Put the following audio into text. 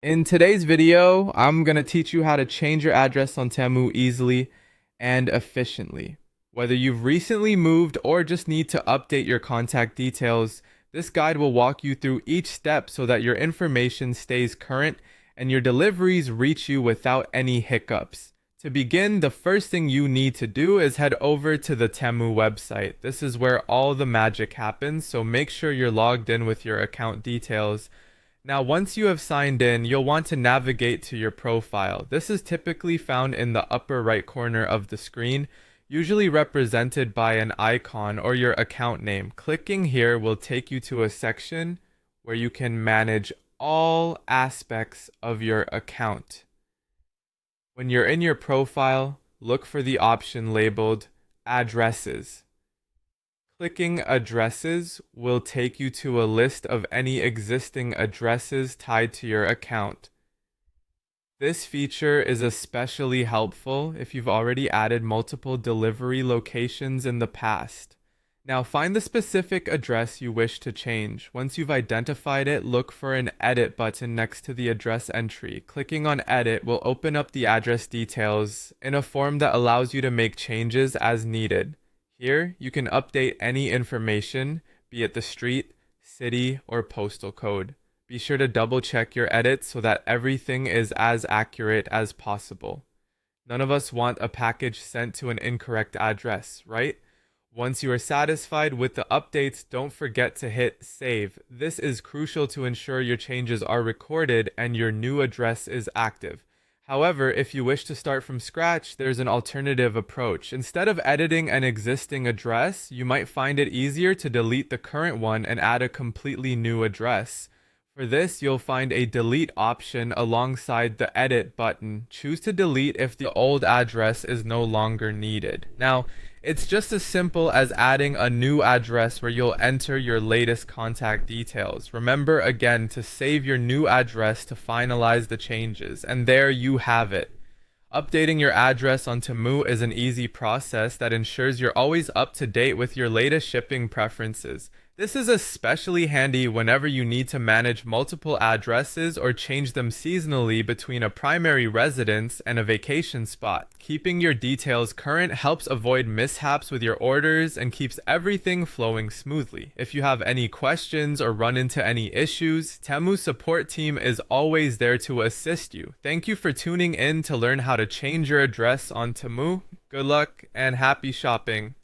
In today's video, I'm going to teach you how to change your address on Temu easily and efficiently. Whether you've recently moved or just need to update your contact details, this guide will walk you through each step so that your information stays current and your deliveries reach you without any hiccups. To begin, the first thing you need to do is head over to the Temu website. This is where all the magic happens, so make sure you're logged in with your account details. Now, once you have signed in, you'll want to navigate to your profile. This is typically found in the upper right corner of the screen, usually represented by an icon or your account name. Clicking here will take you to a section where you can manage all aspects of your account. When you're in your profile, look for the option labeled Addresses. Clicking Addresses will take you to a list of any existing addresses tied to your account. This feature is especially helpful if you've already added multiple delivery locations in the past. Now find the specific address you wish to change. Once you've identified it, look for an Edit button next to the address entry. Clicking on Edit will open up the address details in a form that allows you to make changes as needed. Here, you can update any information, be it the street, city, or postal code. Be sure to double check your edits so that everything is as accurate as possible. None of us want a package sent to an incorrect address, right? Once you are satisfied with the updates, don't forget to hit save. This is crucial to ensure your changes are recorded and your new address is active. However, if you wish to start from scratch, there's an alternative approach. Instead of editing an existing address, you might find it easier to delete the current one and add a completely new address. For this, you'll find a delete option alongside the edit button. Choose to delete if the old address is no longer needed. Now, it's just as simple as adding a new address where you'll enter your latest contact details. Remember again to save your new address to finalize the changes, and there you have it. Updating your address on Temu is an easy process that ensures you're always up to date with your latest shipping preferences. This is especially handy whenever you need to manage multiple addresses or change them seasonally between a primary residence and a vacation spot. Keeping your details current helps avoid mishaps with your orders and keeps everything flowing smoothly. If you have any questions or run into any issues, Temu's support team is always there to assist you. Thank you for tuning in to learn how to change your address on Temu. Good luck and happy shopping.